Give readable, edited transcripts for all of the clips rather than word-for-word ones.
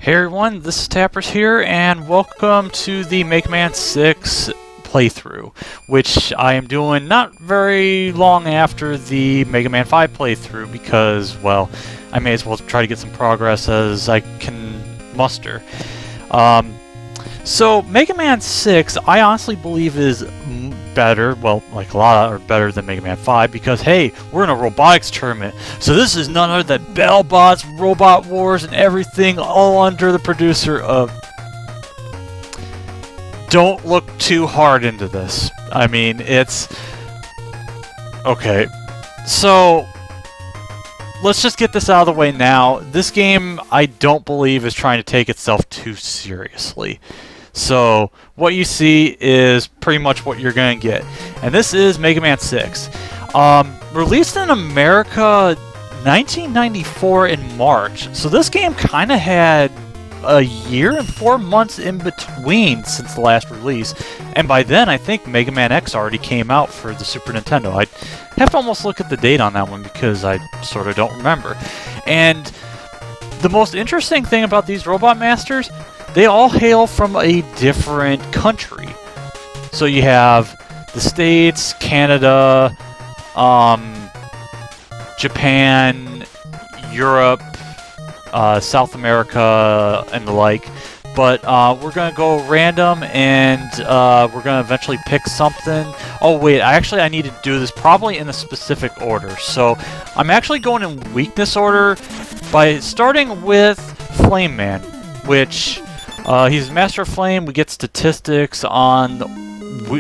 Hey everyone, this is Tappers here, and welcome to the Mega Man 6 playthrough, which I am doing not very long after the Mega Man 5 playthrough because, well, I may as well try to get some progress as I can muster. So, Mega Man 6, I honestly believe is better, well, like a lot are better than Mega Man 5 because, hey, we're in a robotics tournament. So this is none other than BattleBots, Robot Wars, and everything all under the producer of... Don't look too hard into this. I mean, it's... Okay. So, let's just get this out of the way now. This game, I don't believe, is trying to take itself too seriously. So, what you see is pretty much what you're going to get. And this is Mega Man 6. Released in America 1994 in March. So this game kind of had a year and 4 months in between since the last release. And by then, I think Mega Man X already came out for the Super Nintendo. I'd have to almost look at the date on that one because I sort of don't remember. And the most interesting thing about these Robot Masters, they all hail from a different country. So you have the States, Canada, Japan, Europe, South America, and the like. But we're going to go random, and we're going to eventually pick something. Oh wait, I need to do this probably in a specific order. So I'm actually going in weakness order by starting with Flame Man, which... he's Master of Flame. We get statistics on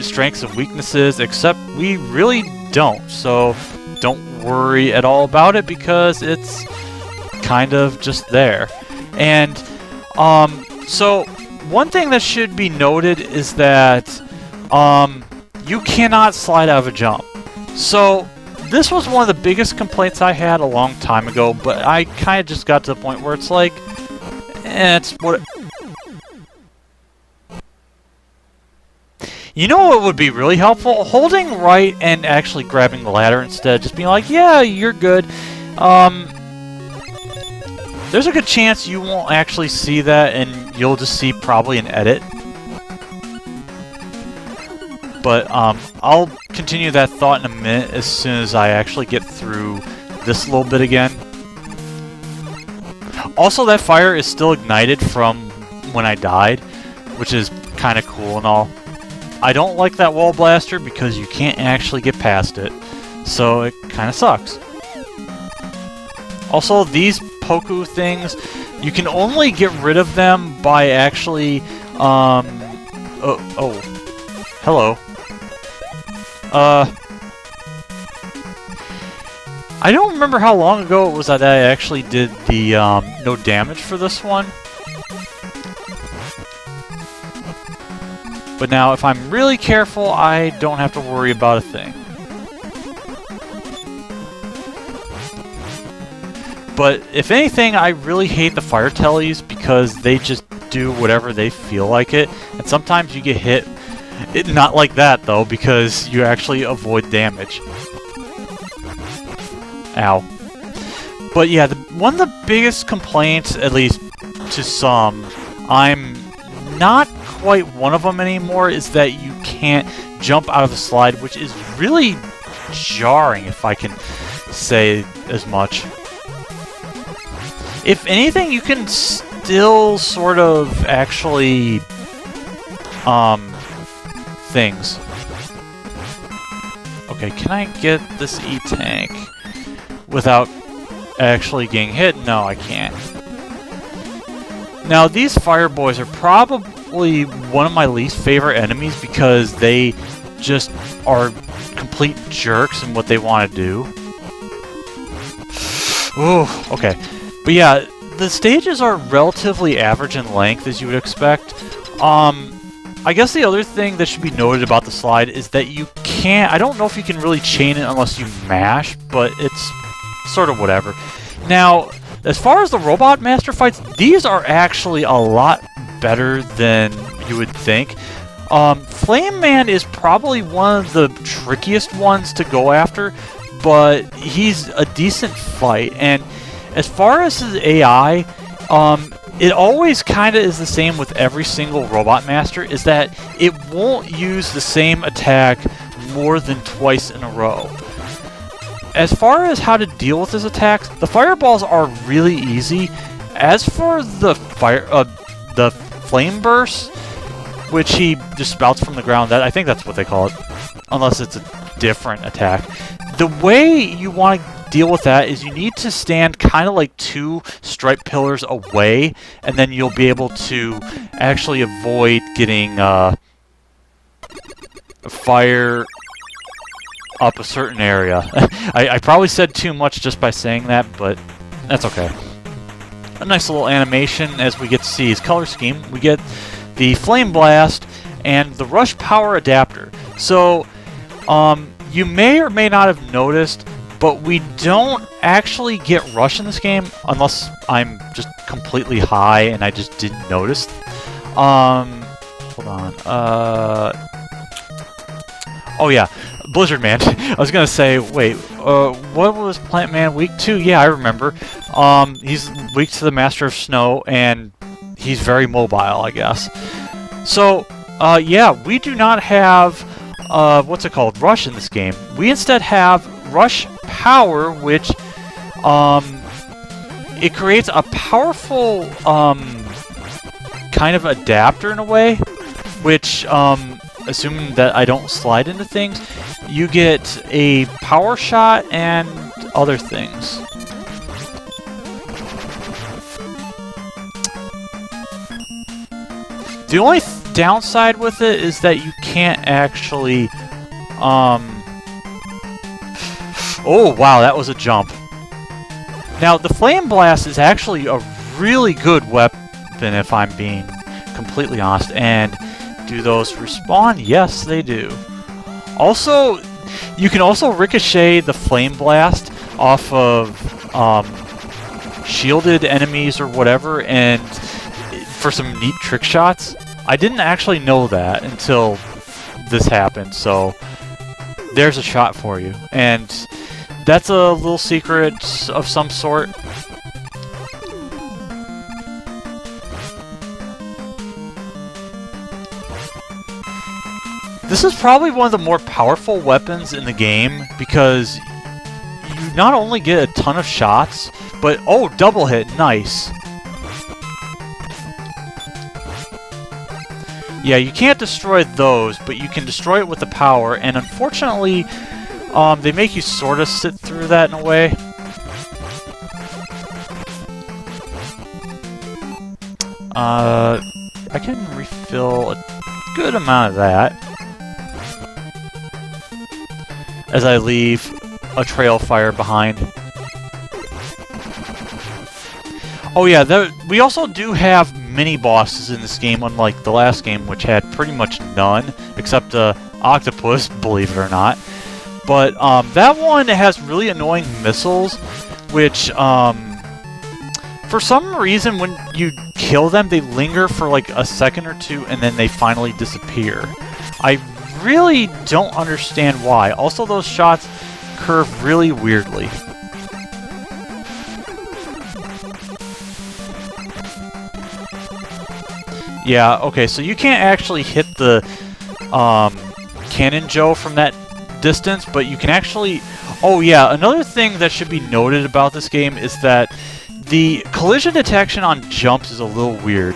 strengths and weaknesses, except we really don't. So don't worry at all about it because it's kind of just there. And so one thing that should be noted is that you cannot slide out of a jump. So this was one of the biggest complaints I had a long time ago, but I kind of just got to the point where it's like, it's what... You know what would be really helpful? Holding right and actually grabbing the ladder instead. Just being like, yeah, you're good. There's a good chance you won't actually see that and you'll just see probably an edit. But I'll continue that thought in a minute as soon as I actually get through this little bit again. Also, that fire is still ignited from when I died, which is kind of cool and all. I don't like that wall blaster because you can't actually get past it, so it kind of sucks. Also, these Poku things, you can only get rid of them by actually, hello. I don't remember how long ago it was that I actually did the, no damage for this one. But now, if I'm really careful, I don't have to worry about a thing. But if anything, I really hate the fire tellies because they just do whatever they feel like it. And sometimes you get hit. Not like that, though, because you actually avoid damage. Ow. But yeah, one of the biggest complaints, at least to some, I'm not quite one of them anymore, is that you can't jump out of the slide, which is really jarring, if I can say as much. If anything, you can still sort of actually things. Okay, can I get this E-Tank without actually getting hit? No, I can't. Now, these Fire Boys are probably one of my least favorite enemies because they just are complete jerks in what they want to do. Ooh, okay. But yeah, the stages are relatively average in length, as you would expect. I guess the other thing that should be noted about the slide is that you can't... I don't know if you can really chain it unless you mash, but it's sort of whatever. Now, as far as the Robot Master fights, these are actually a lot better than you would think. Flame Man is probably one of the trickiest ones to go after, but he's a decent fight. And as far as his AI, It always kind of is the same with every single Robot Master, is that it won't use the same attack more than twice in a row. As far as how to deal with his attacks, the fireballs are really easy. As for the flame burst, which he just spouts from the ground, I think that's what they call it, unless it's a different attack. The way you want to deal with that is you need to stand kind of like 2 stripe pillars away, and then you'll be able to actually avoid getting fire up a certain area. I probably said too much just by saying that, but that's okay. A nice little animation as we get to see his color scheme. We get the Flame Blast and the Rush Power Adapter. So, you may or may not have noticed, but we don't actually get Rush in this game, unless I'm just completely high and I just didn't notice. Hold on. Oh yeah, Blizzard Man. I was gonna say, wait, what was Plant Man weak to? Yeah, I remember. He's weak to the Master of Snow, and he's very mobile, I guess. So, yeah, we do not have, what's it called, Rush in this game. We instead have Rush Power, which, it creates a powerful, kind of adapter in a way, which, assuming that I don't slide into things, you get a power shot and other things. The only downside with it is that you can't actually, oh wow, that was a jump. Now, the Flame Blast is actually a really good weapon, if I'm being completely honest, and do those respawn? Yes, they do. Also, you can also ricochet the Flame Blast off of shielded enemies or whatever, and for some neat trick shots. I didn't actually know that until this happened, so there's a shot for you. And that's a little secret of some sort. This is probably one of the more powerful weapons in the game, because you not only get a ton of shots, but oh, double hit, nice. Yeah, you can't destroy those, but you can destroy it with the power, and unfortunately, they make you sort of sit through that in a way. I can refill a good amount of that as I leave a trail of fire behind. Oh yeah, we also do have mini-bosses in this game, unlike the last game, which had pretty much none, except octopus, believe it or not. But that one has really annoying missiles, which, for some reason, when you kill them, they linger for like a second or two, and then they finally disappear. I really don't understand why. Also, those shots curve really weirdly. Yeah, okay, so you can't actually hit the Cannon Joe from that distance, but you can actually... Oh yeah, another thing that should be noted about this game is that the collision detection on jumps is a little weird.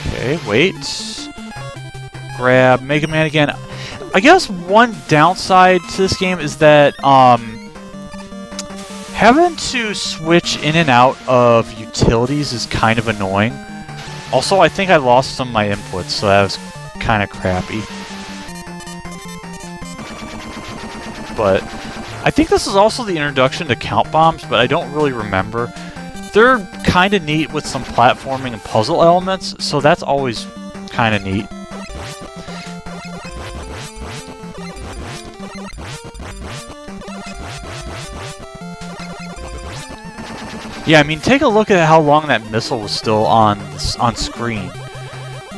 Okay, wait. Grab Mega Man again. I guess one downside to this game is that having to switch in and out of utilities is kind of annoying. Also, I think I lost some of my inputs, so that was kind of crappy. But I think this is also the introduction to count bombs, but I don't really remember. They're kind of neat with some platforming and puzzle elements, so that's always kind of neat. Yeah, I mean, take a look at how long that missile was still on screen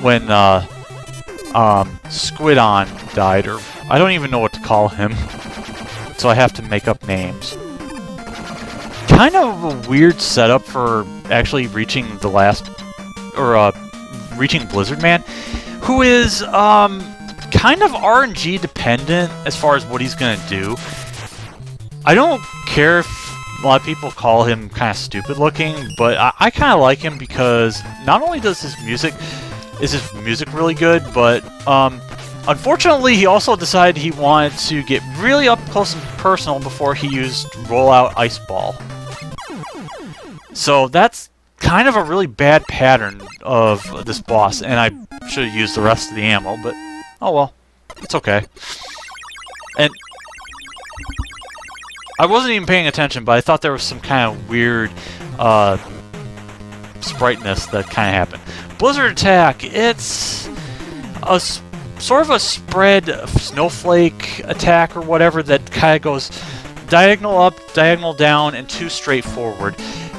when Squidon died, or I don't even know what to call him, so I have to make up names. kind of a weird setup for actually reaching the last, or reaching Blizzard Man, who is kind of RNG dependent as far as what he's gonna do. I don't care if a lot of people call him kind of stupid looking, but I kind of like him because not only does his music really good, but unfortunately he also decided he wanted to get really up close and personal before he used Rollout Ice Ball. So that's kind of a really bad pattern of this boss, and I should have used the rest of the ammo, but oh well, it's okay. And I wasn't even paying attention, but I thought there was some kind of weird spriteness that kind of happened. Blizzard Attack, it's a sort of a spread snowflake attack or whatever that kind of goes diagonal up, diagonal down, and 2 straight forward.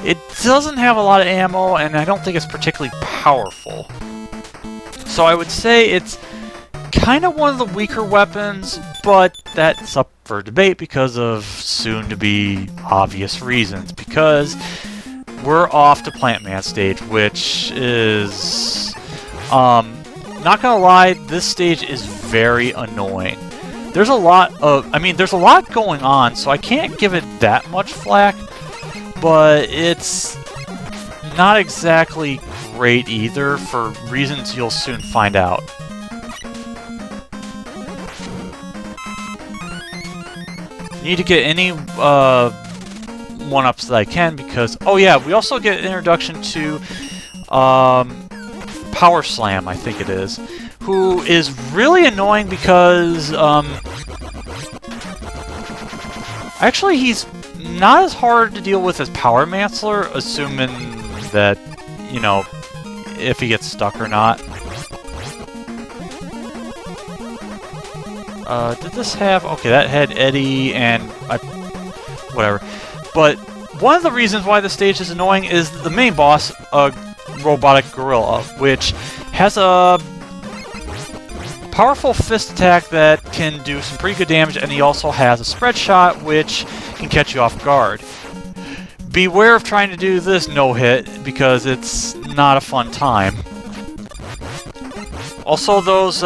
It doesn't have a lot of ammo, and I don't think it's particularly powerful. So I would say it's kind of one of the weaker weapons, but that's up for debate because of soon-to-be obvious reasons. Because we're off to Plant Man stage, which is... not gonna lie, this stage is very annoying. There's a lot of... there's a lot going on, so I can't give it that much flack, but it's not exactly great either, for reasons you'll soon find out. Need to get any one-ups that I can, because... oh yeah, we also get an introduction to Power Slam, I think it is, who is really annoying because actually he's not as hard to deal with as Power Mantler, assuming that, you know, if he gets stuck or not. Did this have... okay, that had Eddie and... whatever. But one of the reasons why the stage is annoying is the main boss, Robotic Gorilla, which has a powerful fist attack that can do some pretty good damage, and he also has a spread shot, which can catch you off guard. Beware of trying to do this no-hit, because it's not a fun time. Also, those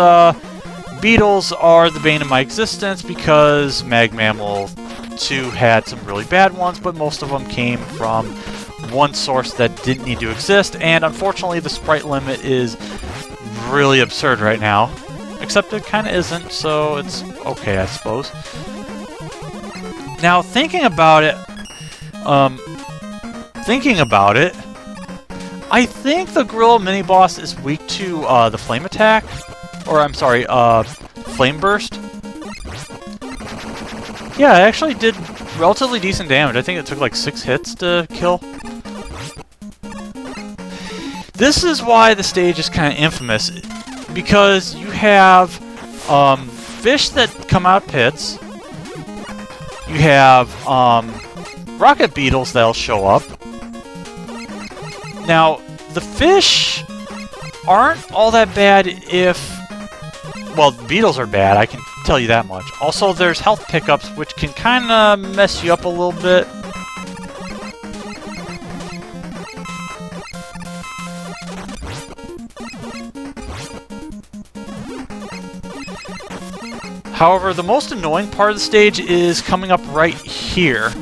beetles are the bane of my existence, because Mag Mammal 2 had some really bad ones, but most of them came from one source that didn't need to exist, and unfortunately the sprite limit is really absurd right now. Except it kind of isn't, so it's okay, I suppose. Now, thinking about it, I think the Gorilla mini-boss is weak to the Flame Attack, or I'm sorry, Flame Burst. Yeah, it actually did relatively decent damage. I think it took like 6 hits to kill. This is why the stage is kind of infamous, because you have fish that come out of pits, you have rocket beetles that'll show up. Now, the fish aren't all that bad if... well, the beetles are bad, I can tell you that much. Also, there's health pickups, which can kind of mess you up a little bit. However, the most annoying part of the stage is coming up right here.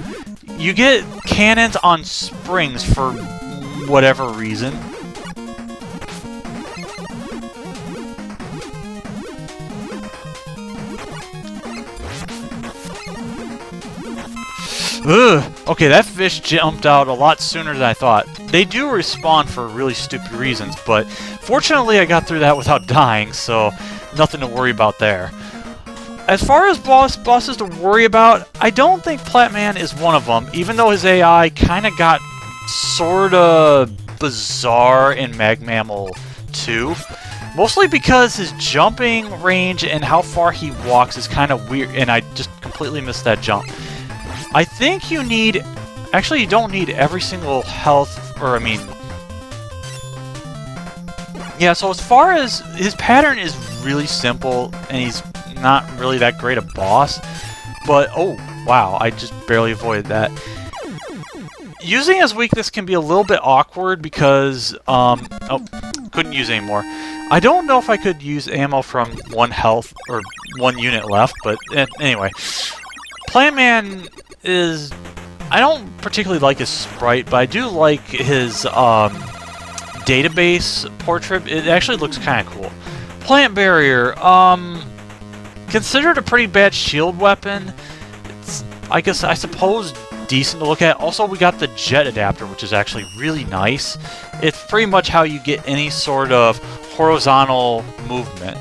You get cannons on springs for whatever reason. Ugh! Okay, that fish jumped out a lot sooner than I thought. They do respawn for really stupid reasons, but fortunately I got through that without dying, so nothing to worry about there. As far as bosses to worry about, I don't think Platman is one of them, even though his AI kind of got sorta bizarre in Mag Mammal 2. Mostly because his jumping range and how far he walks is kind of weird, and I just completely missed that jump. I think you need... actually, you don't need every single health, or I mean... yeah, so as far as... his pattern is really simple, and he's not really that great a boss, but... oh, wow, I just barely avoided that. using his weakness can be a little bit awkward because, oh, couldn't use anymore. I don't know if I could use ammo from 1 health or 1 unit left, but anyway. Plant Man is... I don't particularly like his sprite, but I do like his database portrait. It actually looks kind of cool. Plant Barrier, considered a pretty bad shield weapon. It's, I suppose, decent to look at. Also, we got the jet adapter, which is actually really nice. It's pretty much how you get any sort of horizontal movement.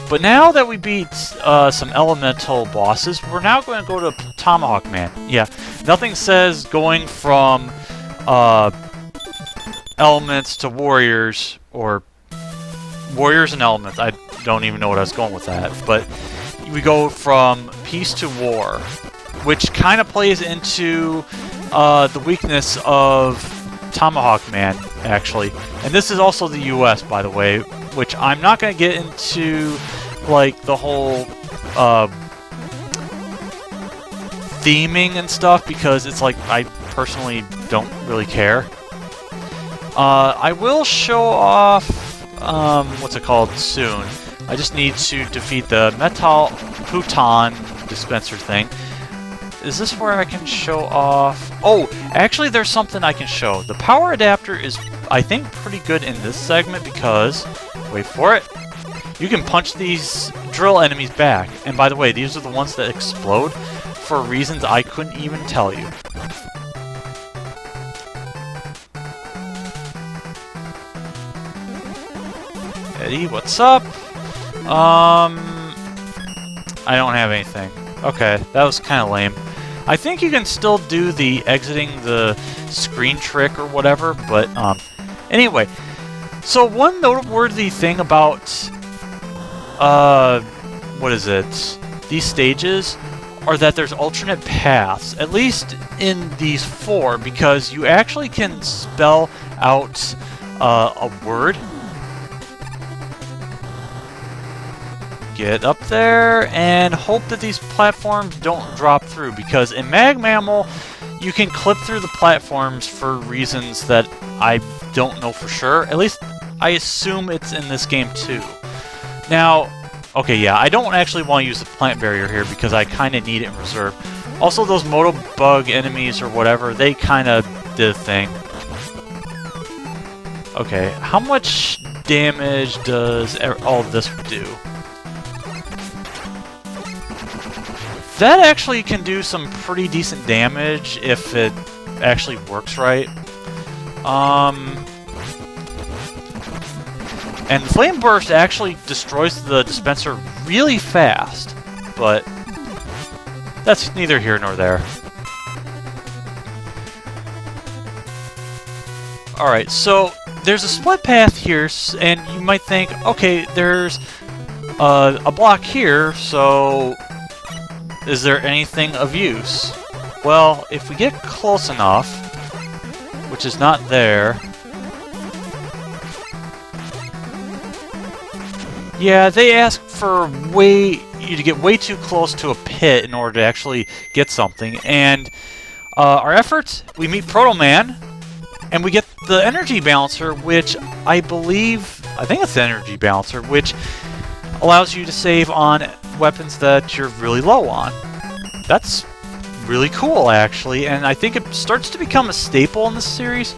But now that we beat some elemental bosses, we're now going to go to Tomahawk Man. Yeah, nothing says going from elements to warriors, or warriors and elements. I don't even know what I was going with that. But we go from peace to war, which kind of plays into the weakness of Tomahawk Man, actually. And this is also the US, by the way, which I'm not going to get into, like, the whole theming and stuff, because it's like, I personally don't really care. I will show off, what's it called, soon. I just need to defeat the Metal Futon dispenser thing. Is this where I can show off? Oh, actually there's something I can show. The power adapter is, I think, pretty good in this segment because, wait for it, you can punch these drill enemies back. And by the way, these are the ones that explode for reasons I couldn't even tell you. Eddie, what's up? I don't have anything. Okay, that was kind of lame. I think you can still do the exiting the screen trick or whatever, but anyway. So one noteworthy thing about what is it? These stages are that there's alternate paths, at least in these 4, because you actually can spell out a word. Get up there and hope that these platforms don't drop through, because in Mag Mammal you can clip through the platforms for reasons that I don't know for sure. At least I assume it's in this game too. Now, okay, yeah, I don't actually want to use the plant barrier here because I kind of need it in reserve. Also, those Moto Bug enemies or whatever, they kind of did a thing. Okay, how much damage does all this do? That actually can do some pretty decent damage if it actually works right. And Flame Burst actually destroys the dispenser really fast, but that's neither here nor there. Alright, so there's a split path here, and you might think, okay, there's a block here, so is there anything of use? Well, if we get close enough, which is not there. Yeah, they ask for you to get way too close to a pit in order to actually get something. And our efforts, we meet Proto Man, and we get the energy balancer, which I think it's the energy balancer, which allows you to save on weapons that you're really low on. That's really cool, actually, and I think it starts to become a staple in this series.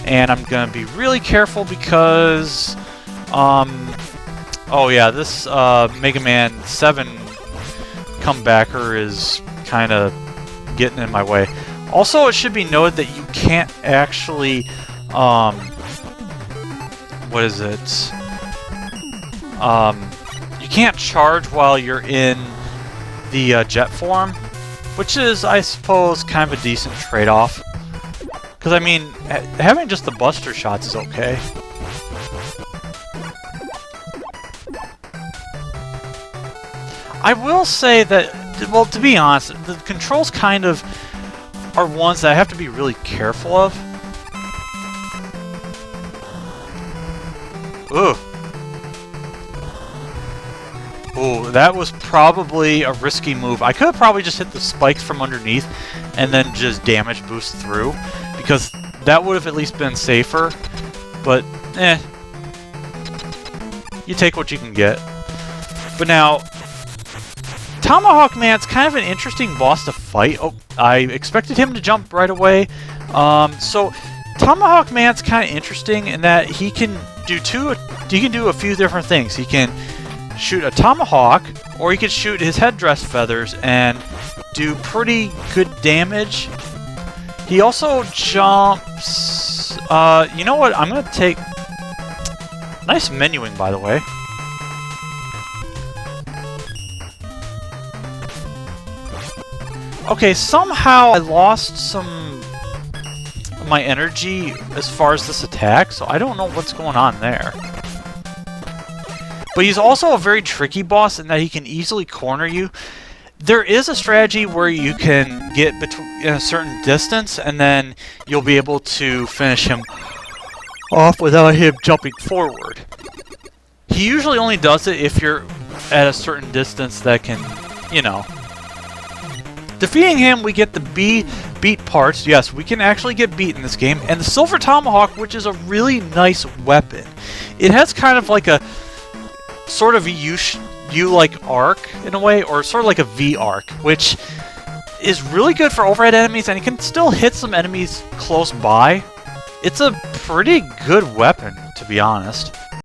And I'm gonna be really careful because, oh yeah, this Mega Man 7 comebacker is kind of getting in my way. Also, it should be noted that you can't actually, what is it? You can't charge while you're in the jet form, which is, I suppose, kind of a decent trade-off. Because, I mean, having just the buster shots is okay. I will say that, well, to be honest, the controls kind of are ones that I have to be really careful of. Ooh. Ooh, that was probably a risky move. I could have probably just hit the spikes from underneath and then just damage boost through, because that would have at least been safer. But, you take what you can get. But now, Tomahawk Man's kind of an interesting boss to fight. Oh, I expected him to jump right away. So, Tomahawk Man's kind of interesting in that he can do a few different things. He can shoot a tomahawk, or he can shoot his headdress feathers and do pretty good damage. He also jumps... you know what? I'm going to take... Nice menuing, by the way. Okay, somehow I lost some of my energy as far as this attack, so I don't know what's going on there. But he's also a very tricky boss in that he can easily corner you. There is a strategy where you can get in a certain distance, and then you'll be able to finish him off without him jumping forward. He usually only does it if you're at a certain distance that can, you know. Defeating him, we get the beat parts. Yes, we can actually get beat in this game. And the Silver Tomahawk, which is a really nice weapon. It has kind of like a sort of a U-like arc in a way, or sort of like a V arc, which is really good for overhead enemies, and you can still hit some enemies close by. It's a pretty good weapon, to be honest.